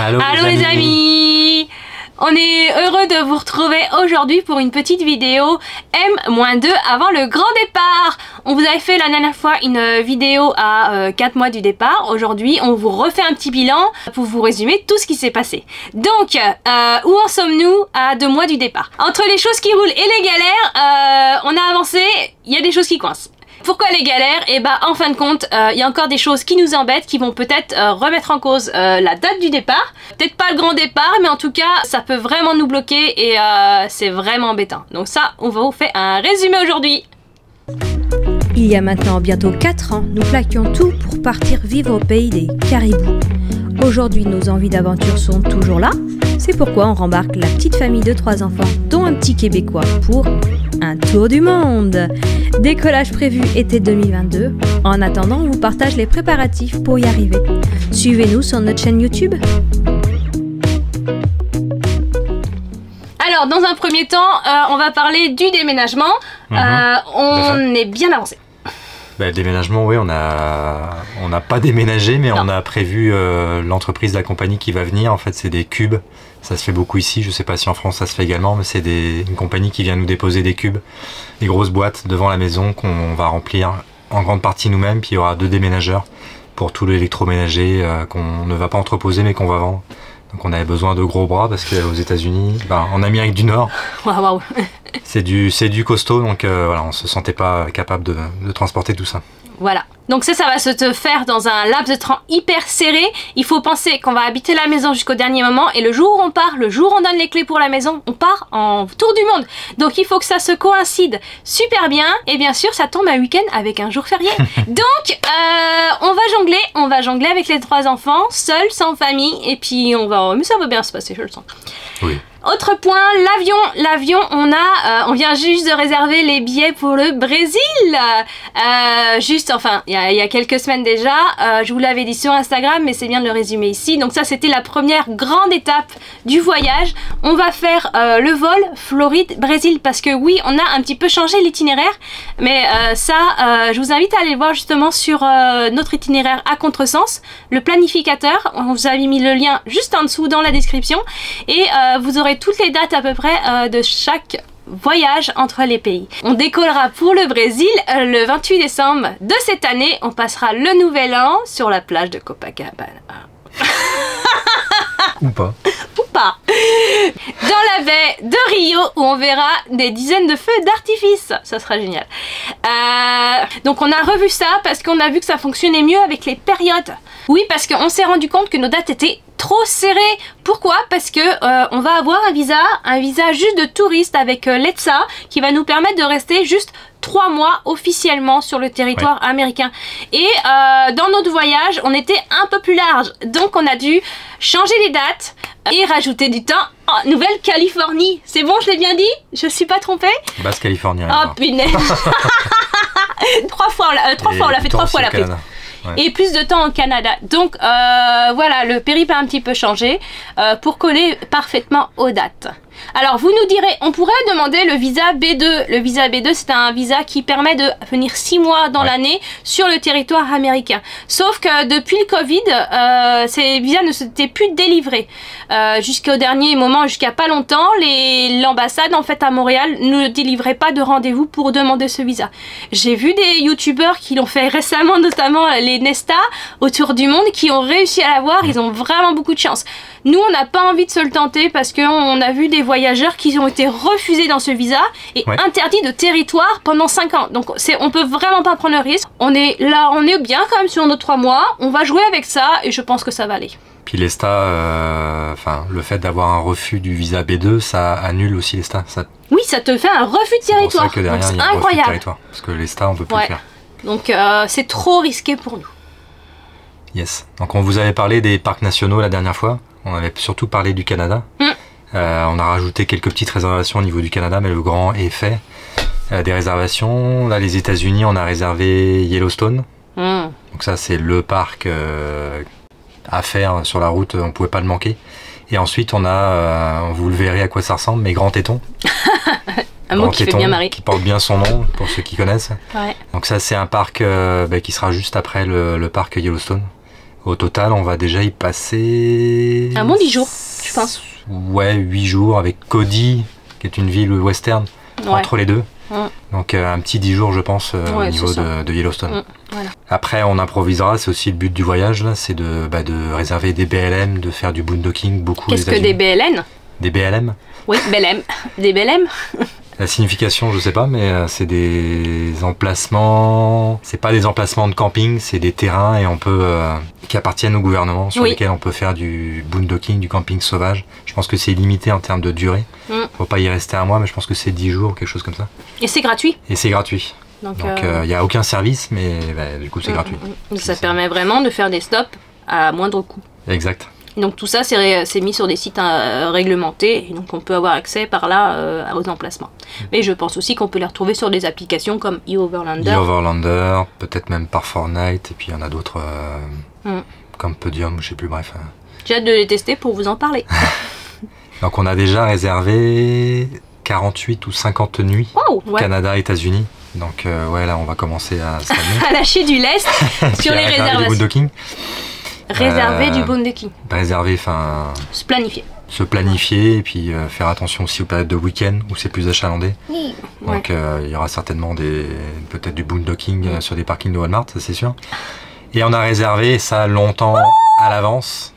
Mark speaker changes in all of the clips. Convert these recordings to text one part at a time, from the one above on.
Speaker 1: Allô les amis. On est heureux de vous retrouver aujourd'hui pour une petite vidéo M-2 avant le grand départ. On vous avait fait la dernière fois une vidéo à 4 mois du départ. Aujourd'hui, on vous refait un petit bilan pour vous résumer tout ce qui s'est passé. Donc, où en sommes-nous à 2 mois du départ? Entre les choses qui roulent et les galères, on a avancé, il y a des choses qui coincent. Pourquoi les galères? Et bah en fin de compte, il y a encore des choses qui nous embêtent, qui vont peut-être remettre en cause la date du départ. Peut-être pas le grand départ, mais en tout cas, ça peut vraiment nous bloquer et c'est vraiment embêtant. Donc ça, on va vous faire un résumé aujourd'hui.
Speaker 2: Il y a maintenant bientôt 4 ans, nous plaquions tout pour partir vivre au pays des caribous. Aujourd'hui, nos envies d'aventure sont toujours là. C'est pourquoi on rembarque la petite famille de 3 enfants, dont un petit Québécois, pour un tour du monde. Décollage prévu été 2022. En attendant, on vous partage les préparatifs pour y arriver. Suivez-nous sur notre chaîne YouTube.
Speaker 1: Alors, dans un premier temps, on va parler du déménagement. On est bien avancé.
Speaker 3: Le déménagement, oui, on n'a pas déménagé, mais on a prévu l'entreprise, la compagnie qui va venir. En fait, c'est des cubes. Ça se fait beaucoup ici. Je ne sais pas si en France ça se fait également, mais c'est une compagnie qui vient nous déposer des cubes, des grosses boîtes devant la maison qu'on va remplir en grande partie nous-mêmes. Puis il y aura 2 déménageurs pour tout l'électroménager qu'on ne va pas entreposer, mais qu'on va vendre. Donc on avait besoin de gros bras parce qu'aux États-Unis, en Amérique du Nord,
Speaker 1: wow.
Speaker 3: c'est du costaud, donc voilà, on se sentait pas capable de transporter tout ça.
Speaker 1: Voilà. Donc ça va se faire dans un laps de temps hyper serré. Il faut penser qu'on va habiter la maison jusqu'au dernier moment et le jour où on part, le jour où on donne les clés pour la maison, on part en tour du monde. Donc il faut que ça se coïncide super bien et bien sûr ça tombe un week-end avec un jour férié. Donc on va jongler avec les 3 enfants, seuls, sans famille et puis mais ça va bien se passer, je le sens.
Speaker 3: Oui.
Speaker 1: Autre point, l'avion, on vient juste de réserver les billets pour le Brésil. Il y a quelques semaines déjà, je vous l'avais dit sur Instagram, mais c'est bien de le résumer ici. Donc ça, c'était la première grande étape du voyage. On va faire le vol Floride-Brésil parce que oui, on a un petit peu changé l'itinéraire, mais je vous invite à aller voir justement sur notre itinéraire à contresens, le planificateur. On vous a mis le lien juste en dessous dans la description et vous aurez toutes les dates à peu près de chaque voyage entre les pays. On décollera pour le Brésil le 28 décembre de cette année. On passera le nouvel an sur la plage de Copacabana.
Speaker 3: Ou pas.
Speaker 1: Ou pas. Dans la baie de Rio où on verra des dizaines de feux d'artifice. Ça sera génial. Donc on a revu ça parce qu'on a vu que ça fonctionnait mieux avec les périodes. Oui, parce qu'on s'est rendu compte que nos dates étaient trop serrées. Pourquoi? Parce que on va avoir un visa juste de touriste avec l'ETSA qui va nous permettre de rester juste 3 mois officiellement sur le territoire américain. Et dans notre voyage, on était un peu plus large. Donc on a dû changer les dates et rajouter du temps en Nouvelle-Californie. C'est bon, je l'ai bien dit? Je suis pas trompée?
Speaker 3: Basse-Californie.
Speaker 1: Oh punaise. 3 fois, on l'a fait 3 fois la prise. Ouais. Et plus de temps au Canada. Donc voilà, le périple a un petit peu changé pour coller parfaitement aux dates. Alors vous nous direz, on pourrait demander le visa B2. Le visa B2, c'est un visa qui permet de venir 6 mois dans l'année sur le territoire américain. Sauf que depuis le Covid, ces visas ne s'étaient plus délivrés. Jusqu'au dernier moment, jusqu'à pas longtemps, l'ambassade en fait à Montréal ne délivrait pas de rendez-vous pour demander ce visa. J'ai vu des youtubeurs qui l'ont fait récemment, notamment les Nesta autour du monde, qui ont réussi à l'avoir. Ils ont vraiment beaucoup de chance. Nous, on n'a pas envie de se le tenter parce qu'on a vu des voyageurs qui ont été refusés dans ce visa et interdits de territoire pendant 5 ans. Donc on peut vraiment pas prendre le risque. On est là, on est bien quand même sur nos 3 mois. On va jouer avec ça et je pense que ça va aller.
Speaker 3: Puis l'ESTA, le fait d'avoir un refus du visa B2, ça annule aussi l'ESTA.
Speaker 1: Oui, ça te fait un refus de territoire.
Speaker 3: C'est pour ça que derrière, il y a un refus de territoire. Parce que l'ESTA, on peut plus le faire.
Speaker 1: Donc c'est trop risqué pour nous.
Speaker 3: Yes. Donc on vous avait parlé des parcs nationaux la dernière fois. On avait surtout parlé du Canada. On a rajouté quelques petites réservations au niveau du Canada, mais le grand est fait. Des réservations. Là, les États-Unis, on a réservé Yellowstone. Donc ça, c'est le parc à faire sur la route. On ne pouvait pas le manquer. Et ensuite, on a, vous le verrez à quoi ça ressemble, mais Grand Téton.
Speaker 1: Un mot qui fait bien marrer.
Speaker 3: Qui porte bien son nom, pour ceux qui connaissent.
Speaker 1: Ouais.
Speaker 3: Donc ça, c'est un parc qui sera juste après le parc Yellowstone. Au total, on va déjà y passer
Speaker 1: Un bon 10 jours, je pense.
Speaker 3: Ouais, 8 jours avec Cody, qui est une ville western, entre les deux. Donc un petit 10 jours, je pense, au niveau de Yellowstone.
Speaker 1: Voilà.
Speaker 3: Après, on improvisera, c'est aussi le but du voyage, là, c'est de réserver des BLM, de faire du boondocking, beaucoup.
Speaker 1: Qu'est-ce que des BLN?
Speaker 3: Des BLM?
Speaker 1: Oui, BLM. Des BLM?
Speaker 3: La signification, je sais pas, mais c'est des emplacements. C'est pas des emplacements de camping, c'est des terrains et on peut qui appartiennent au gouvernement sur lesquels on peut faire du boondocking, du camping sauvage. Je pense que c'est limité en termes de durée. Faut pas y rester un mois, mais je pense que c'est 10 jours ou quelque chose comme ça.
Speaker 1: Et c'est gratuit.
Speaker 3: Et c'est gratuit. Donc il n'y a aucun service, mais du coup c'est gratuit.
Speaker 1: Ça permet vraiment de faire des stops à moindre coût.
Speaker 3: Exact.
Speaker 1: Donc tout ça c'est mis sur des sites réglementés, et donc on peut avoir accès par là aux emplacements. Mais je pense aussi qu'on peut les retrouver sur des applications comme eOverlander.
Speaker 3: eOverlander, peut-être même par Fortnite, et puis il y en a d'autres comme Podium, je sais plus, bref.
Speaker 1: J'ai hâte de les tester pour vous en parler.
Speaker 3: Donc on a déjà réservé 48 ou 50 nuits, Canada, États-Unis. Donc ouais, là on va commencer à
Speaker 1: à lâcher du lest sur les réservations. Réserver du boondocking.
Speaker 3: Réserver, enfin...
Speaker 1: Se planifier.
Speaker 3: Se planifier et puis faire attention aussi aux périodes de week-end où c'est plus achalandé. Donc il y aura certainement peut-être du boondocking sur des parkings de Walmart, ça c'est sûr. Et on a réservé ça longtemps à l'avance.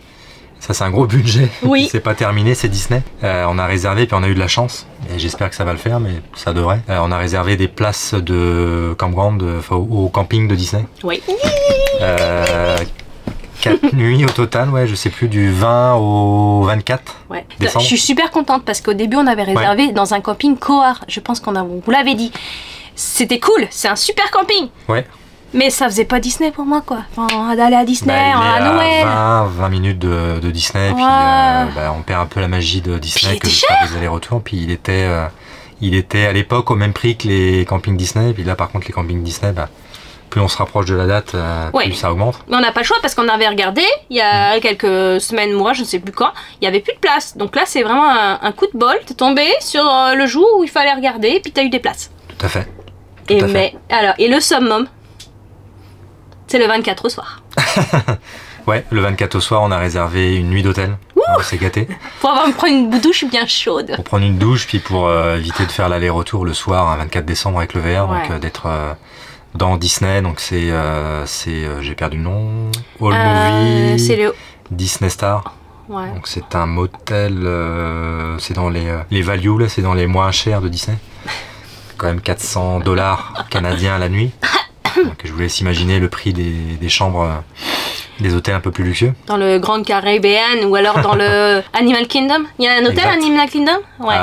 Speaker 3: Ça c'est un gros budget.
Speaker 2: Oui.
Speaker 3: C'est pas terminé, c'est Disney. On a réservé puis on a eu de la chance. Et j'espère que ça va le faire, mais ça devrait. On a réservé des places de campground au camping de Disney.
Speaker 1: Oui.
Speaker 3: 4 nuits au total, ouais, je sais plus, du 20 au 24 décembre.
Speaker 1: Je suis super contente parce qu'au début on avait réservé dans un camping Coar. Je pense vous l'avez dit. C'était cool, c'est un super camping.
Speaker 3: Ouais.
Speaker 1: Mais ça faisait pas Disney pour moi, quoi. Enfin, d'aller à Disney, à Noël.
Speaker 3: 20 minutes de Disney, puis on perd un peu la magie de Disney que de faire des allers-retours. Puis il était à l'époque au même prix que les campings Disney. Puis là, par contre, les campings Disney, plus on se rapproche de la date, plus ça augmente.
Speaker 1: Mais on n'a pas le choix parce qu'on avait regardé il y a quelques semaines, mois, je ne sais plus quand, il n'y avait plus de place. Donc là, c'est vraiment un coup de bol. T'es tombé sur le jour où il fallait regarder, et puis t'as eu des places.
Speaker 3: Tout à fait.
Speaker 1: Et le summum, c'est le 24 au soir.
Speaker 3: Ouais, le 24 au soir, on a réservé une nuit d'hôtel. On s'est gâté.
Speaker 1: Pour prendre une douche bien chaude.
Speaker 3: Pour prendre une douche, puis pour éviter de faire l'aller-retour le soir, un 24 décembre avec le VR, donc d'être dans Disney. Donc c'est j'ai perdu le nom. All Movie.
Speaker 1: C'est le
Speaker 3: Disney Star.
Speaker 1: Ouais.
Speaker 3: Donc c'est un motel, c'est dans les values, là, c'est dans les moins chers de Disney. Quand même $400 canadiens la nuit. Donc je vous laisse imaginer le prix des chambres, des hôtels un peu plus luxueux.
Speaker 1: Dans le Grand Caribbean ou alors dans le Animal Kingdom. Il y a un hôtel Animal Kingdom? Ouais.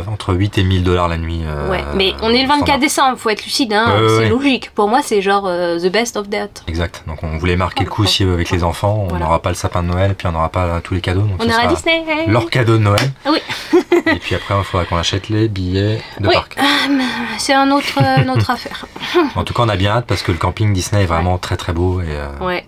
Speaker 3: Entre 8 et 1000 $ la nuit.
Speaker 1: Ouais, mais on est le 24 décembre, faut être lucide, hein. C'est logique. Pour moi, c'est genre the best of that.
Speaker 3: Exact. Donc on voulait marquer le coup aussi avec les enfants. On n'aura pas le sapin de Noël, puis on n'aura pas tous les cadeaux. Donc
Speaker 1: on aura Disney.
Speaker 3: Leur cadeau de Noël.
Speaker 1: Oui.
Speaker 3: Et puis après, il faudra qu'on achète les billets de parc.
Speaker 1: C'est une autre affaire.
Speaker 3: En tout cas, on a bien hâte parce que le camping Disney est vraiment très très beau. Et,
Speaker 1: ouais.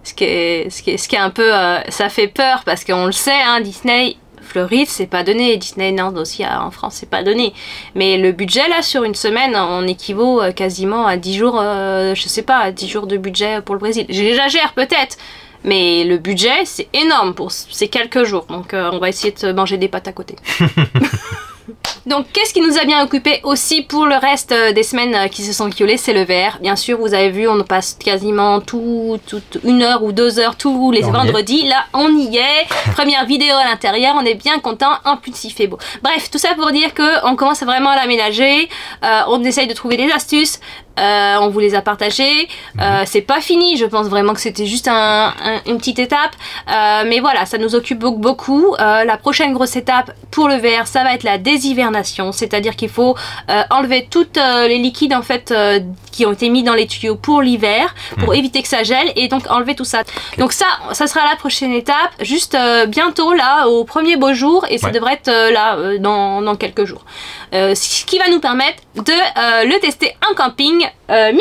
Speaker 1: Ce qui est un peu... ça fait peur parce qu'on le sait, hein, Disney... Floride, c'est pas donné. Disneyland aussi en France, c'est pas donné. Mais le budget, là, sur une semaine, on équivaut quasiment à 10 jours, je sais pas, 10 jours de budget pour le Brésil. J'exagère peut-être, mais le budget, c'est énorme pour ces quelques jours. Donc, on va essayer de manger des pâtes à côté. Donc, qu'est-ce qui nous a bien occupé aussi pour le reste des semaines qui se sont écoulées? C'est le VR. Bien sûr, vous avez vu, on passe quasiment une heure ou 2 heures tous les vendredis. Là, on y est. Première vidéo à l'intérieur, on est bien content. En plus, il fait beau. Bref, tout ça pour dire qu'on commence vraiment à l'aménager. On essaye de trouver des astuces. On vous les a partagées. C'est pas fini, je pense vraiment que c'était juste une petite étape. Mais voilà, ça nous occupe beaucoup. La prochaine grosse étape pour le VR, ça va être la déshivernation. C'est-à-dire qu'il faut enlever toutes les liquides en fait qui ont été mis dans les tuyaux pour l'hiver, pour éviter que ça gèle et donc enlever tout ça. Okay. Donc ça sera la prochaine étape, juste bientôt là, au premier beau jour, et ça devrait être là dans quelques jours. Ce qui va nous permettre de le tester en camping mi-mai.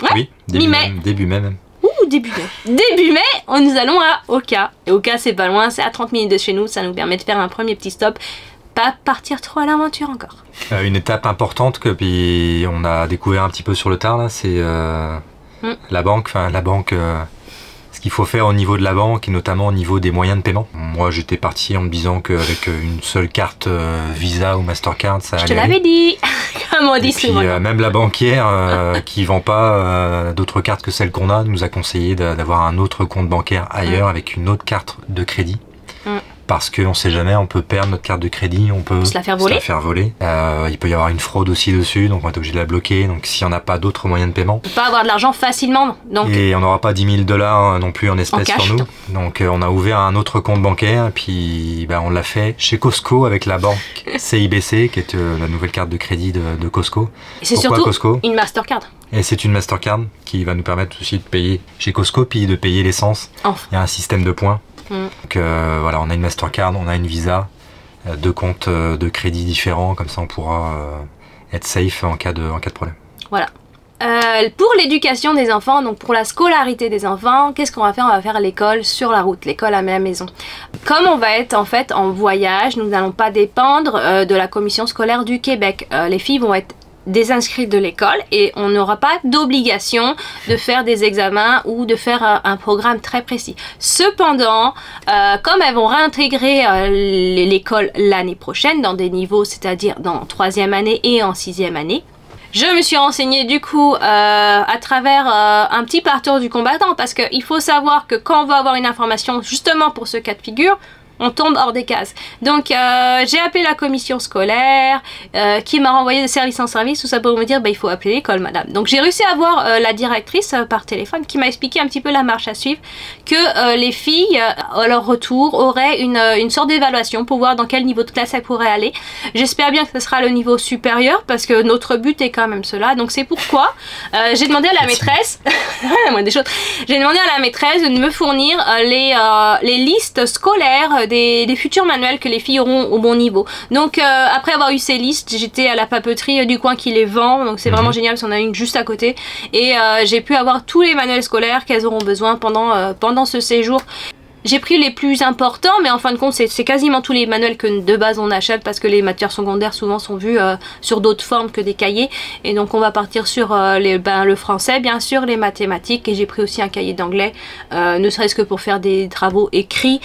Speaker 1: Ouais,
Speaker 3: oui, début mai même.
Speaker 1: Ouh, début mai. Début mai, nous allons à Oka. Et Oka, c'est pas loin, c'est à 30 minutes de chez nous. Ça nous permet de faire un premier petit stop. Pas partir trop à l'aventure encore.
Speaker 3: Une étape importante que puis on a découvert un petit peu sur le tard, là, c'est la banque. Enfin, la banque, ce qu'il faut faire au niveau de la banque et notamment au niveau des moyens de paiement. Moi, j'étais parti en me disant qu'avec une seule carte Visa ou Mastercard, ça allait.
Speaker 1: Je te l'avais dit, comme on dit souvent.
Speaker 3: Même la banquière qui vend pas d'autres cartes que celles qu'on a nous a conseillé d'avoir un autre compte bancaire ailleurs avec une autre carte de crédit. Parce qu'on ne sait jamais, on peut perdre notre carte de crédit, on peut
Speaker 1: se la faire voler.
Speaker 3: Il peut y avoir une fraude aussi dessus, donc on est obligé de la bloquer. Donc si on n'a pas d'autres moyens de paiement, on
Speaker 1: peut pas avoir de l'argent facilement. Donc...
Speaker 3: Et on n'aura pas 10 000 $, non plus en espèces sur nous. Donc on a ouvert un autre compte bancaire, et puis on l'a fait chez Costco avec la banque CIBC, qui est la nouvelle carte de crédit de Costco.
Speaker 1: Et c'est surtout Costco une Mastercard.
Speaker 3: Et c'est une Mastercard qui va nous permettre aussi de payer chez Costco, puis de payer l'essence. Il y a un système de points. Donc voilà, on a une Mastercard, on a une Visa, 2 comptes de crédit différents, comme ça on pourra être safe en cas de problème.
Speaker 1: Voilà. Pour l'éducation des enfants, donc pour la scolarité des enfants, qu'est-ce qu'on va faire? On va faire l'école sur la route, l'école à la maison. Comme on va être en fait en voyage, nous n'allons pas dépendre de la commission scolaire du Québec. Les filles vont être désinscrites de l'école et on n'aura pas d'obligation de faire des examens ou de faire un programme très précis. Cependant, comme elles vont réintégrer l'école l'année prochaine dans des niveaux, c'est-à-dire dans 3e année et en 6e année, je me suis renseignée du coup à travers un petit parcours du combattant, parce qu'il faut savoir que quand on veut avoir une information justement pour ce cas de figure, on tombe hors des cases. Donc j'ai appelé la commission scolaire qui m'a renvoyé de service en service, tout ça pour me dire il faut appeler l'école madame. Donc j'ai réussi à voir la directrice par téléphone qui m'a expliqué un petit peu la marche à suivre, que les filles à leur retour auraient une sorte d'évaluation pour voir dans quel niveau de classe elles pourraient aller. J'espère bien que ce sera le niveau supérieur parce que notre but est quand même cela. Donc c'est pourquoi j'ai demandé à la maîtresse j'ai demandé à la maîtresse de me fournir les listes scolaires des futurs manuels que les filles auront au bon niveau. Donc après avoir eu ces listes, j'étais à la papeterie du coin qui les vend, donc c'est vraiment génial parce qu'on a une juste à côté, et j'ai pu avoir tous les manuels scolaires qu'elles auront besoin pendant ce séjour. J'ai pris les plus importants, mais en fin de compte, c'est quasiment tous les manuels que de base on achète parce que les matières secondaires souvent sont vues sur d'autres formes que des cahiers. Et donc on va partir sur le français, bien sûr, les mathématiques, et j'ai pris aussi un cahier d'anglais, ne serait-ce que pour faire des travaux écrits,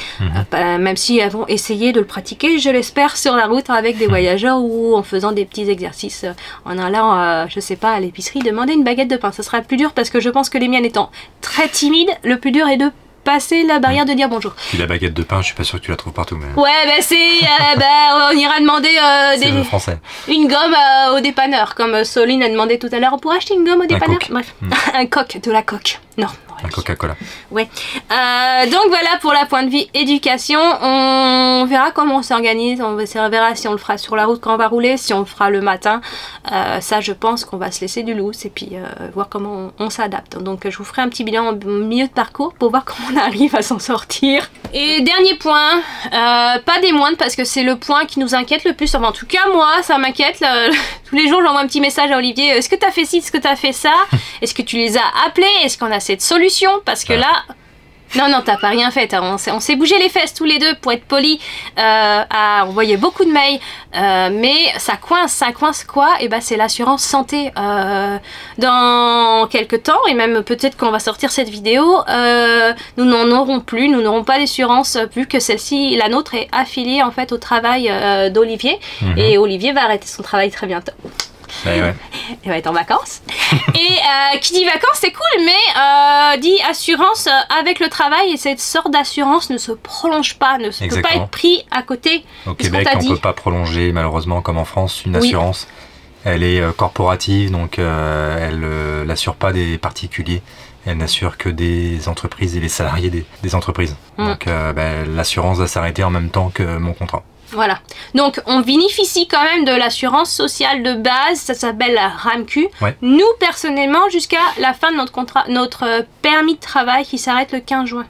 Speaker 1: même si elles vont essayer de le pratiquer, je l'espère, sur la route avec des voyageurs ou en faisant des petits exercices, en allant, je sais pas, à l'épicerie, demander une baguette de pain. Ça sera le plus dur parce que je pense que les miennes étant très timides, le plus dur est de passer la barrière de dire bonjour.
Speaker 3: Puis la baguette de pain, je suis pas sûr que tu la trouves partout. Mais...
Speaker 1: Ouais, on ira demander
Speaker 3: le français.
Speaker 1: Une gomme au dépanneur, comme Soline a demandé tout à l'heure. On pourrait acheter une gomme au dépanneur? Bref, un coq, de la coque. Non.
Speaker 3: Un Coca-Cola.
Speaker 1: Ouais. Donc voilà pour la point de vue éducation. On verra comment on s'organise. On verra si on le fera sur la route quand on va rouler, si on le fera le matin. Ça, je pense qu'on va se laisser du lousse et puis voir comment on s'adapte. Donc je vous ferai un petit bilan au milieu de parcours pour voir comment on arrive à s'en sortir. Et dernier point, pas des moindres, parce que c'est le point qui nous inquiète le plus. Enfin, en tout cas, moi, ça m'inquiète. Tous les jours, j'envoie un petit message à Olivier. Est-ce que tu as fait ci? Est-ce que tu as fait ça? Est-ce que tu les as appelés? Est-ce qu'on a cette solution? Parce que là... Non, t'as pas rien fait. On s'est bougé les fesses tous les deux pour être polis, à envoyer beaucoup de mails, mais ça coince quoi? Et c'est l'assurance santé. Dans quelques temps, et même peut-être qu'on va sortir cette vidéo, nous n'en aurons plus, nous n'aurons pas d'assurance vu que celle-ci, la nôtre, est affiliée en fait au travail d'Olivier, et Olivier va arrêter son travail très bientôt.
Speaker 3: Ouais.
Speaker 1: Il va être en vacances. Et qui dit vacances, c'est cool, mais dit assurance avec le travail, et cette sorte d'assurance ne se prolonge pas, ne peut pas être pris à côté.
Speaker 3: Au Québec, on ne peut pas prolonger, malheureusement, comme en France, une assurance. Elle est corporative, donc elle n'assure pas des particuliers. Elle n'assure que des entreprises et les salariés des entreprises. Donc l'assurance va s'arrêter en même temps que mon contrat.
Speaker 1: Voilà, donc on bénéficie quand même de l'assurance sociale de base, ça s'appelle la RAMQ. Nous, personnellement, jusqu'à la fin de notre contrat, notre permis de travail qui s'arrête le 15 juin.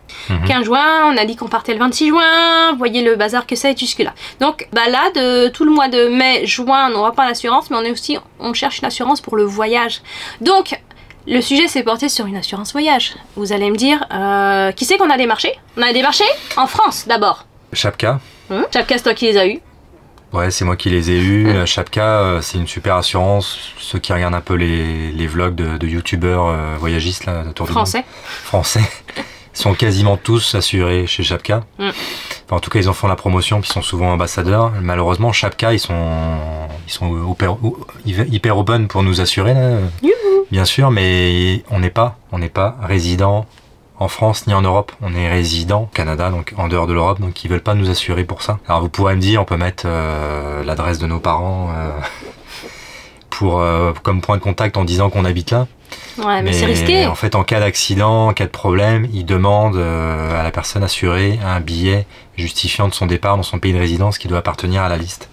Speaker 1: 15 juin, on a dit qu'on partait le 26 juin, vous voyez le bazar que ça est jusque-là. Donc là, de tout le mois de mai, juin, on n'aura pas d'assurance, mais on cherche une assurance pour le voyage. Donc, le sujet s'est porté sur une assurance voyage. Vous allez me dire, qui c'est qu'on a démarché? On a démarché en France, d'abord.
Speaker 3: Chapka.
Speaker 1: Chapka, c'est toi qui les as eus?
Speaker 3: Ouais, c'est moi qui les ai eus. Chapka, c'est une super assurance. Ceux qui regardent un peu les vlogs de youtubeurs voyagistes là, autour du monde. Français. sont quasiment tous assurés chez Chapka. Enfin, en tout cas, ils en font la promotion, puis ils sont souvent ambassadeurs. Malheureusement, Chapka, ils sont hyper open pour nous assurer, là, bien sûr, mais on n'est pas résident en France ni en Europe. On est résident au Canada, donc en dehors de l'Europe, donc ils veulent pas nous assurer pour ça. Alors vous pourrez me dire, on peut mettre l'adresse de nos parents comme point de contact en disant qu'on habite là.
Speaker 1: Ouais, mais c'est risqué.
Speaker 3: En fait, en cas d'accident, en cas de problème, ils demandent à la personne assurée un billet justifiant de son départ dans son pays de résidence qui doit appartenir à la liste.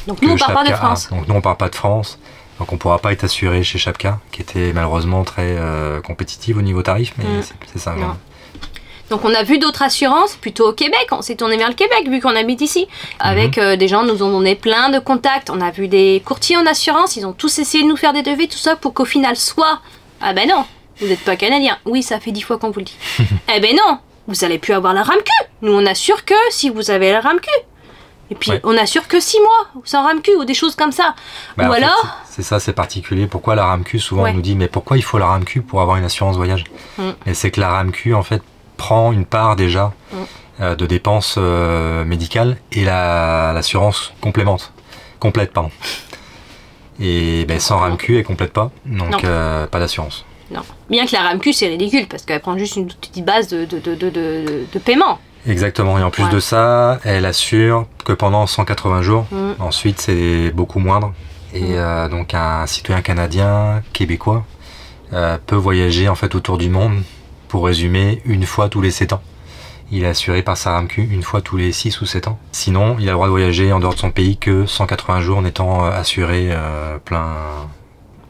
Speaker 1: Donc nous, on part pas de France.
Speaker 3: Donc nous, on part pas de France. Donc on pourra pas être assuré chez Chapka, qui était malheureusement très compétitive au niveau tarif, mais c'est ça.
Speaker 1: Donc on a vu d'autres assurances, plutôt au Québec, on s'est tourné vers le Québec vu qu'on habite ici. Avec des gens nous ont donné plein de contacts, on a vu des courtiers en assurance, ils ont tous essayé de nous faire des devis, tout ça pour qu'au final soit... Ah ben non, vous n'êtes pas canadien. Oui, ça fait 10 fois qu'on vous le dit. Eh ben non, vous allez plus avoir la RAMQ. Nous on assure que si vous avez la RAMQ. Et puis on assure que 6 mois sans RAMQ ou des choses comme ça.
Speaker 3: Bah,
Speaker 1: ou alors...
Speaker 3: C'est ça, c'est particulier. Pourquoi la RAMQ? Souvent on nous dit mais pourquoi il faut la RAMQ pour avoir une assurance voyage? Et c'est que la RAMQ en fait prend une part déjà de dépenses médicales et l'assurance complète pardon. Et ben, sans RAMQ elle complète pas, donc pas d'assurance.
Speaker 1: Non. Bien que la RAMQ c'est ridicule parce qu'elle prend juste une petite base de paiement.
Speaker 3: Exactement, et en plus de ça, elle assure que pendant 180 jours, ensuite c'est beaucoup moindre. Et donc un citoyen canadien, québécois, peut voyager en fait autour du monde, pour résumer, une fois tous les 7 ans. Il est assuré par sa RAMQ une fois tous les 6 ou 7 ans. Sinon, il a le droit de voyager en dehors de son pays que 180 jours en étant assuré plein...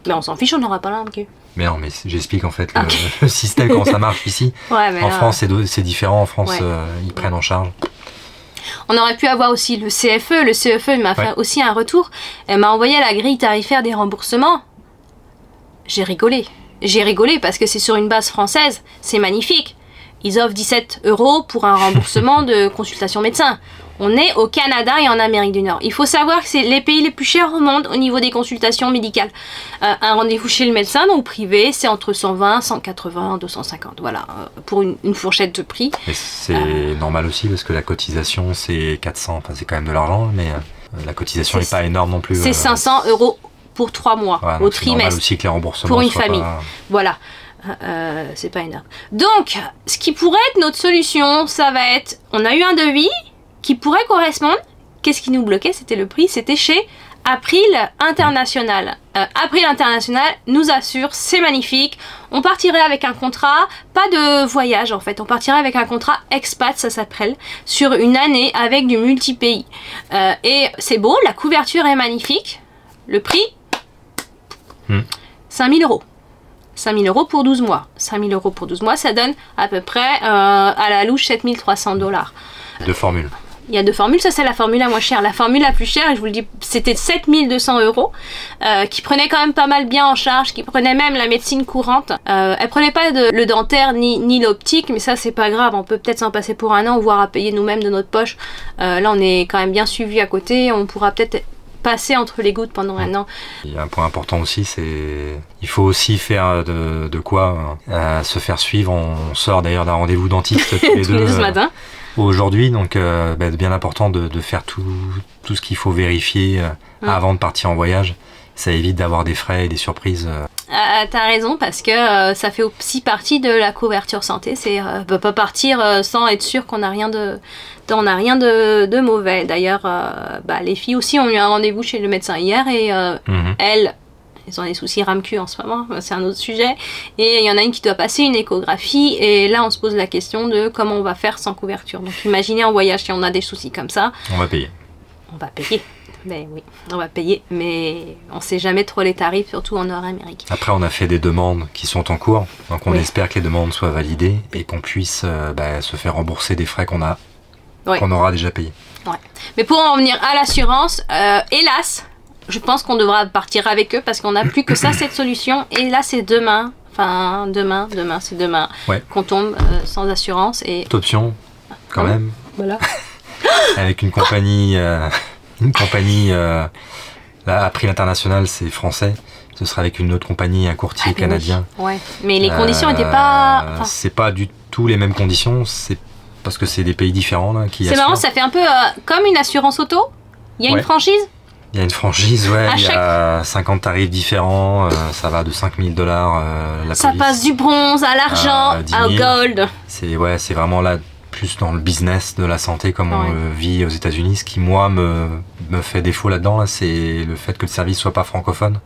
Speaker 1: Mais on s'en fiche, on n'aura pas la RAMQ.
Speaker 3: Mais non, mais j'explique en fait le système, comment ça marche ici. En France, c'est différent. En France, ils prennent en charge.
Speaker 1: On aurait pu avoir aussi le CFE. Le CFE m'a fait aussi un retour. Elle m'a envoyé la grille tarifaire des remboursements. J'ai rigolé. J'ai rigolé parce que c'est sur une base française. C'est magnifique. Ils offrent 17 € pour un remboursement de consultation médecin. On est au Canada et en Amérique du Nord. Il faut savoir que c'est les pays les plus chers au monde au niveau des consultations médicales. Un rendez-vous chez le médecin, donc privé, c'est entre 120, 180, 250. Voilà, pour une fourchette de prix.
Speaker 3: Et c'est normal aussi parce que la cotisation, c'est 400. Enfin, c'est quand même de l'argent, mais la cotisation n'est pas énorme non plus.
Speaker 1: C'est 500 € pour 3 mois au trimestre. C'est normal
Speaker 3: aussi que les remboursements
Speaker 1: pour une famille. Voilà. C'est pas énorme. Donc, ce qui pourrait être notre solution, ça va être... On a eu un devis qui pourrait correspondre. Qu'est-ce qui nous bloquait? C'était le prix. C'était chez April International. April International nous assure, c'est magnifique. On partirait avec un contrat, pas de voyage en fait. On partirait avec un contrat expat, ça s'appelle, sur une année avec du multi-pays. Et c'est beau, la couverture est magnifique. Le prix 5 000 €. 5 000 € pour 12 mois. 5 000 € pour 12 mois, ça donne à peu près à la louche 7 300 $.
Speaker 3: Deux formules.
Speaker 1: Il y a 2 formules, ça c'est la formule la moins chère. La formule la plus chère, et je vous le dis, c'était 7 200 €, qui prenait quand même pas mal bien en charge, qui prenait même la médecine courante. Elle prenait pas le dentaire ni l'optique, mais ça c'est pas grave, on peut peut-être s'en passer pour un an, voire à payer nous-mêmes de notre poche. Là on est quand même bien suivi à côté, on pourra peut-être passer entre les gouttes pendant un an.
Speaker 3: Il y a un point important aussi, c'est il faut aussi faire de quoi se faire suivre. On sort d'ailleurs d'un rendez-vous dentiste tous les deux
Speaker 1: ce matin.
Speaker 3: Aujourd'hui, donc bien important de faire tout ce qu'il faut vérifier avant de partir en voyage. Ça évite d'avoir des frais et des surprises.
Speaker 1: T'as raison, parce que ça fait aussi partie de la couverture santé. C'est on peut pas partir sans être sûr qu'on n'a rien de mauvais. D'ailleurs, les filles aussi ont eu un rendez-vous chez le médecin hier et elles ont des soucis RAMQ en ce moment, c'est un autre sujet. Et il y en a une qui doit passer une échographie et là on se pose la question de comment on va faire sans couverture. Donc imaginez en voyage si on a des soucis comme ça.
Speaker 3: On va payer.
Speaker 1: On va payer. Mais oui, on va payer, mais on sait jamais trop les tarifs, surtout en Nord-Amérique.
Speaker 3: Après, on a fait des demandes qui sont en cours, donc on espère que les demandes soient validées et qu'on puisse se faire rembourser des frais qu'on aura déjà payés. Ouais.
Speaker 1: Mais pour en revenir à l'assurance, hélas, je pense qu'on devra partir avec eux parce qu'on n'a plus que ça, cette solution. Et là, c'est demain, c'est demain qu'on tombe sans assurance. Et...
Speaker 3: Toute option, quand même.
Speaker 1: Voilà.
Speaker 3: Avec une compagnie... là, April International, c'est français. Ce sera avec une autre compagnie, un courtier canadien.
Speaker 1: Oui. Ouais. Mais les conditions n'étaient pas...
Speaker 3: C'est pas du tous les mêmes conditions, c'est parce que c'est des pays différents là, qui assurent.
Speaker 1: C'est marrant, ça fait un peu comme une assurance auto. Il y a une franchise.
Speaker 3: Il y a une franchise, ouais. Il y a 50 tarifs différents. Ça va de 5 000 $.
Speaker 1: Ça passe du bronze à l'argent, au gold.
Speaker 3: C'est vraiment là, plus dans le business de la santé comme on le vit aux États-Unis. Ce qui, moi, me fait défaut là-dedans, là, c'est le fait que le service soit pas francophone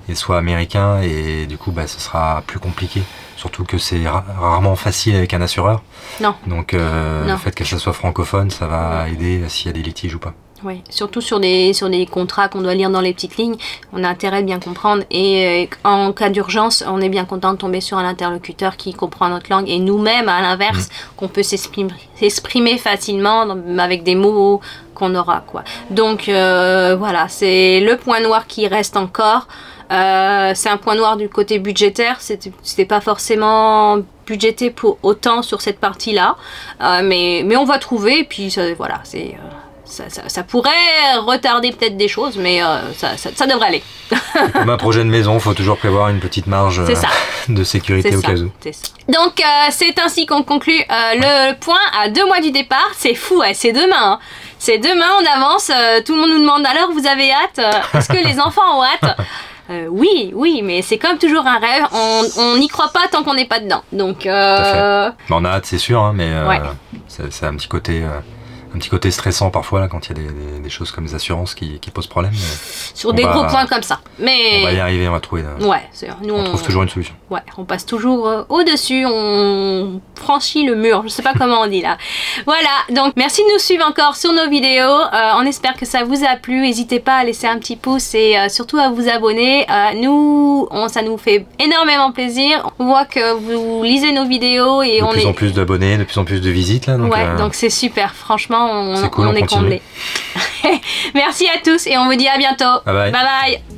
Speaker 3: et soit américain. Et du coup, ce sera plus compliqué. Surtout que c'est rarement facile avec un assureur.
Speaker 1: Non.
Speaker 3: Donc, le fait que ça soit francophone, ça va aider s'il y a des litiges ou pas.
Speaker 1: Oui, surtout sur des contrats qu'on doit lire dans les petites lignes, on a intérêt de bien comprendre. Et en cas d'urgence, on est bien content de tomber sur un interlocuteur qui comprend notre langue. Et nous-mêmes, à l'inverse, qu'on peut s'exprimer facilement avec des mots qu'on aura, quoi. Donc, voilà, c'est le point noir qui reste encore. C'est un point noir du côté budgétaire. C'était pas forcément budgété pour autant sur cette partie-là. Mais on va trouver. Et puis, voilà, c'est... Ça pourrait retarder peut-être des choses, mais ça devrait aller.
Speaker 3: Comme un projet de maison, il faut toujours prévoir une petite marge de sécurité au cas où.
Speaker 1: Donc, c'est ainsi qu'on conclut le point à 2 mois du départ. C'est fou, c'est demain. Hein. C'est demain, on avance. Tout le monde nous demande alors, vous avez hâte? Est-ce que les enfants ont hâte? Oui, mais c'est comme toujours un rêve. On n'y croit pas tant qu'on n'est pas dedans. Donc,
Speaker 3: on a hâte, c'est sûr, hein, mais c'est un petit côté stressant parfois là, quand il y a des choses comme les assurances qui posent problème.
Speaker 1: Sur des gros points comme ça. Mais...
Speaker 3: On va y arriver, on va trouver. On trouve toujours une solution.
Speaker 1: Ouais, on passe toujours au-dessus, on franchit le mur, je sais pas comment on dit là. Voilà, donc merci de nous suivre encore sur nos vidéos. On espère que ça vous a plu. N'hésitez pas à laisser un petit pouce et surtout à vous abonner. Ça nous fait énormément plaisir. On voit que vous lisez nos vidéos et
Speaker 3: de plus en plus d'abonnés, de plus en plus de visites là. Donc,
Speaker 1: donc c'est super, franchement.
Speaker 3: C'est cool, on est
Speaker 1: comblés. Merci à tous et on vous dit à bientôt.
Speaker 3: Bye bye.
Speaker 1: Bye bye.